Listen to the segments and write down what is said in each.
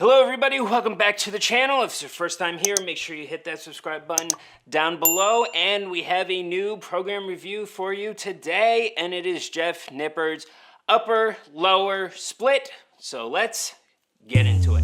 Hello everybody, welcome back to the channel. If it's your first time here, make sure you hit that subscribe button down below. And we have a new program review for you today, and it is Jeff Nippard's upper lower split. So let's get into it.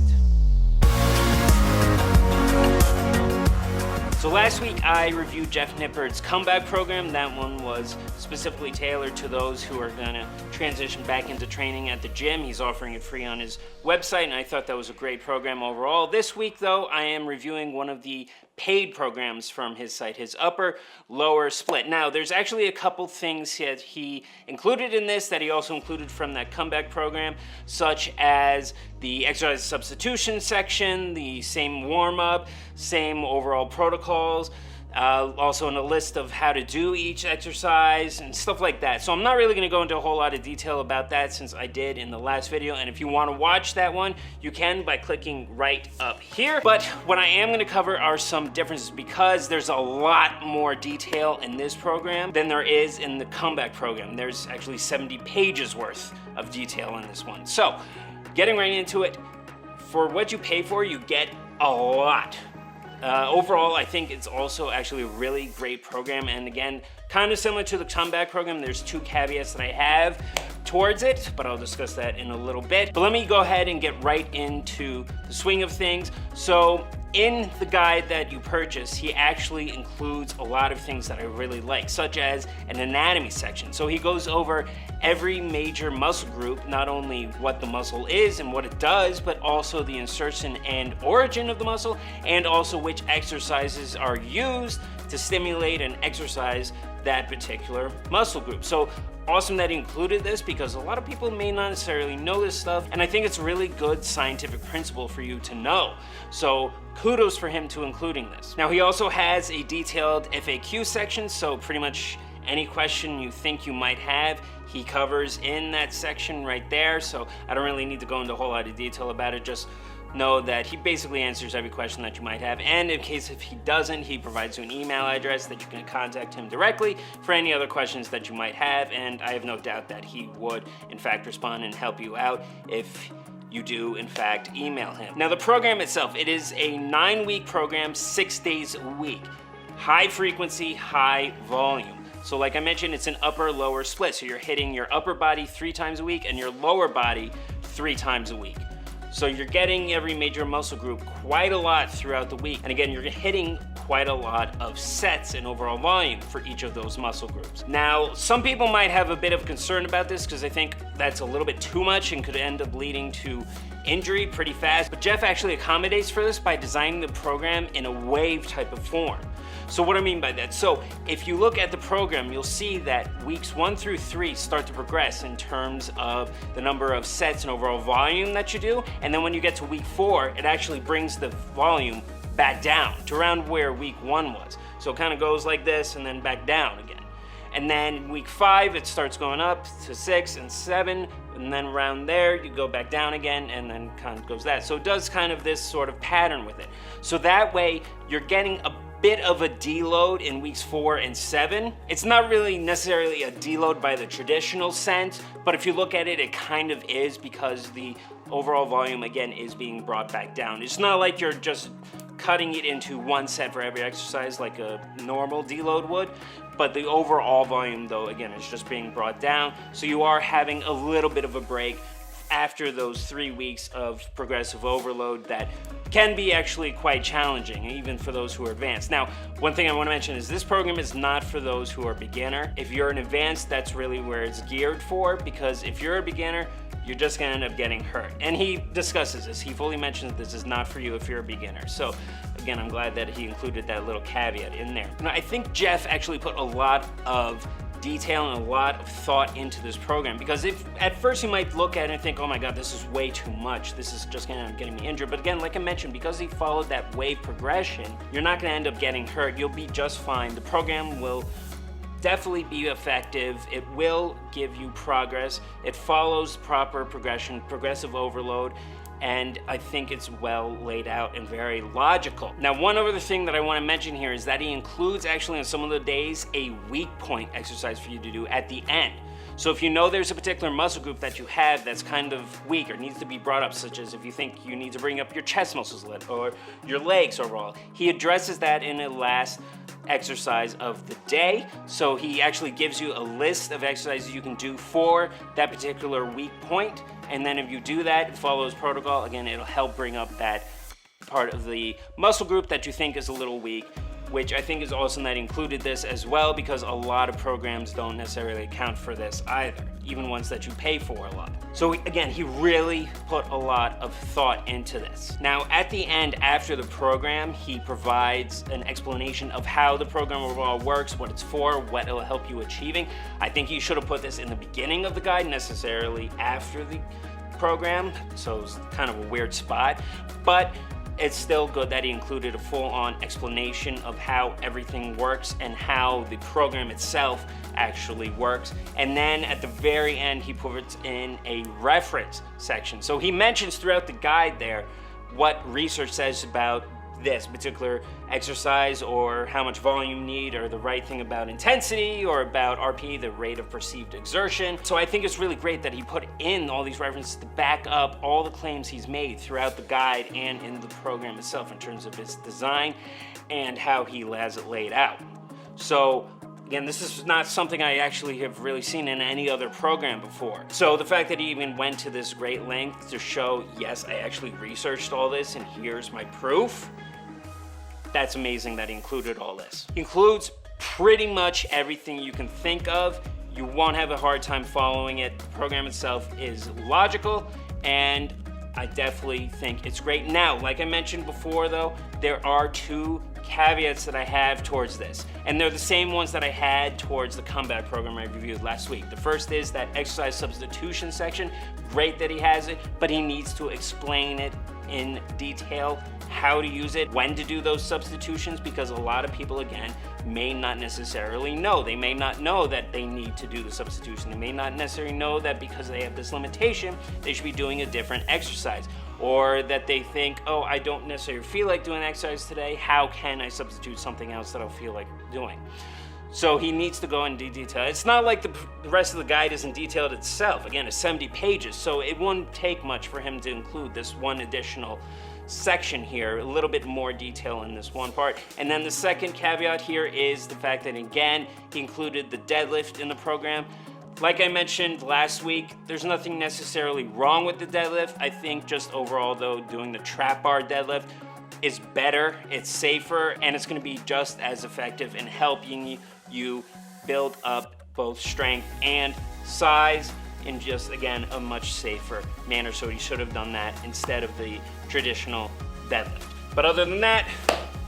So last week I reviewed Jeff Nippard's comeback program. That one was specifically tailored to those who are gonna transition back into training at the gym. He's offering it free on his website, and I thought that was a great program overall. This week though, I am reviewing one of the paid programs from his site, his upper lower split. Now there's actually a couple things that he included in this that he also included from that comeback program, such as the exercise substitution section, the same warm-up, same overall protocols, also in a list of how to do each exercise and stuff like that. So I'm not really going to go into a whole lot of detail about that since I did in the last video, and if you want to watch that one, you can by clicking right up here. But what I am going to cover are some differences because there's a lot more detail in this program than there is in the comeback program. There's actually 70 pages worth of detail in this one. So getting right into it, for what you pay for, you get a lot. Overall, I think it's also actually a really great program, and again, kind of similar to the comeback program. There's two caveats that I have towards it, but I'll discuss that in a little bit. But let me go ahead and get right into the swing of things. So in the guide that you purchase, he actually includes a lot of things that I really like, such as an anatomy section. So he goes over every major muscle group, not only what the muscle is and what it does, but also the insertion and origin of the muscle, and also which exercises are used to stimulate and exercise that particular muscle group. So awesome that he included this because a lot of people may not necessarily know this stuff, and I think it's a really good scientific principle for you to know. So kudos for him to including this. Now he also has a detailed FAQ section, so pretty much any question you think you might have, he covers in that section right there. So I don't really need to go into a whole lot of detail about it. Just know that he basically answers every question that you might have, and in case if he doesn't, he provides you an email address that you can contact him directly for any other questions that you might have, and I have no doubt that he would in fact respond and help you out if you do in fact email him. Now the program itself, it is a 9-week program, 6 days a week, high frequency, high volume. So like I mentioned, it's an upper lower split, so you're hitting your upper body 3 times a week and your lower body 3 times a week. So you're getting every major muscle group quite a lot throughout the week. And again, you're hitting quite a lot of sets and overall volume for each of those muscle groups. Now, some people might have a bit of concern about this because I think that's a little bit too much and could end up leading to injury pretty fast. But Jeff actually accommodates for this by designing the program in a wave type of form. So what do I mean by that? So if you look at the program, you'll see that weeks 1 through 3 start to progress in terms of the number of sets and overall volume that you do. And then when you get to week 4, it actually brings the volume back down to around where week 1 was. So it kind of goes like this and then back down again. And then week 5, it starts going up to 6 and 7, and then around there, you go back down again, and then kind of goes that. So it does kind of this sort of pattern with it. So that way, you're getting a bit of a deload in weeks 4 and 7. It's not really necessarily a deload by the traditional sense, but if you look at it, it kind of is because the overall volume, again, is being brought back down. It's not like you're just cutting it into 1 set for every exercise like a normal deload would, but the overall volume, though, again, is just being brought down. So you are having a little bit of a break after those 3 weeks of progressive overload that can be actually quite challenging, even for those who are advanced. Now, one thing I want to mention is this program is not for those who are beginner. If you're an advanced, that's really where it's geared for, because if you're a beginner, you're just gonna end up getting hurt. And he discusses this. He fully mentions this is not for you if you're a beginner. So again, I'm glad that he included that little caveat in there. Now, I think Jeff actually put a lot of detail and a lot of thought into this program, because if at first you might look at it and think, oh my god, this is way too much, this is just gonna end up getting me injured, but again, like I mentioned, because he followed that wave progression, you're not gonna end up getting hurt. You'll be just fine. The program will definitely be effective. It will give you progress. It follows proper progression, progressive overload, and I think it's well laid out and very logical. Now, one other thing that I want to mention here is that he includes actually on some of the days a weak point exercise for you to do at the end. So if you know there's a particular muscle group that you have that's kind of weak or needs to be brought up, such as if you think you need to bring up your chest muscles a little or your legs overall, he addresses that in the last exercise of the day. So he actually gives you a list of exercises you can do for that particular weak point. And then if you do that, follow his protocol, again, it'll help bring up that part of the muscle group that you think is a little weak, which I think is awesome that he included this as well, because a lot of programs don't necessarily account for this either, even ones that you pay for a lot. So again, he really put a lot of thought into this. Now, at the end, after the program, he provides an explanation of how the program overall works, what it's for, what it'll help you achieving. I think he should have put this in the beginning of the guide, necessarily after the program, so it's kind of a weird spot, but it's still good that he included a full-on explanation of how everything works and how the program itself actually works. And then at the very end, he puts in a reference section. So he mentions throughout the guide there what research says about this particular exercise, or how much volume you need, or the right thing about intensity, or about RPE, the rate of perceived exertion. So I think it's really great that he put in all these references to back up all the claims he's made throughout the guide and in the program itself in terms of its design and how he has it laid out. So again, this is not something I actually have really seen in any other program before. So the fact that he even went to this great length to show, yes, I actually researched all this and here's my proof, that's amazing that he included all this. He includes pretty much everything you can think of. You won't have a hard time following it. The program itself is logical, and I definitely think it's great. Now, like I mentioned before though, there are two caveats that I have towards this, and they're the same ones that I had towards the combat program I reviewed last week. The first is that exercise substitution section. Great that he has it, but he needs to explain it in detail, how to use it, when to do those substitutions, because a lot of people, again, may not necessarily know. They may not know that they need to do the substitution. They may not necessarily know that because they have this limitation, they should be doing a different exercise. Or that they think, oh, I don't necessarily feel like doing exercise today. How can I substitute something else that I'll feel like doing? So he needs to go into detail. It's not like the rest of the guide isn't detailed itself. Again, it's 70 pages, so it wouldn't take much for him to include this one additional section here, a little bit more detail in this one part. And then the second caveat here is the fact that, again, he included the deadlift in the program. Like I mentioned last week, there's nothing necessarily wrong with the deadlift. I think just overall though, doing the trap bar deadlift is better, it's safer, and it's gonna be just as effective in helping you build up both strength and size in just, again, a much safer manner. So he should have done that instead of the traditional deadlift. But other than that,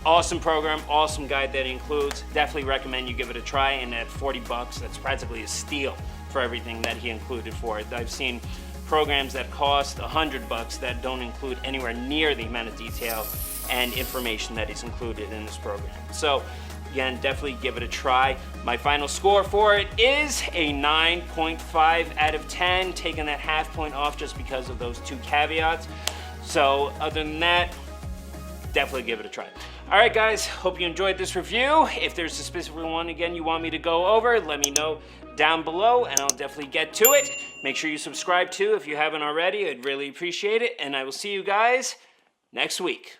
awesome program, awesome guide that he includes. Definitely recommend you give it a try, and at 40 bucks, that's practically a steal for everything that he included for it. I've seen programs that cost 100 bucks that don't include anywhere near the amount of detail and information that is included in this program. So again, definitely give it a try. My final score for it is a 9.5 out of 10, taking that half point off just because of those two caveats. So other than that, definitely give it a try. All right, guys, hope you enjoyed this review. If there's a specific one, again, you want me to go over, let me know down below, and I'll definitely get to it. Make sure you subscribe too if you haven't already. I'd really appreciate it, and I will see you guys next week.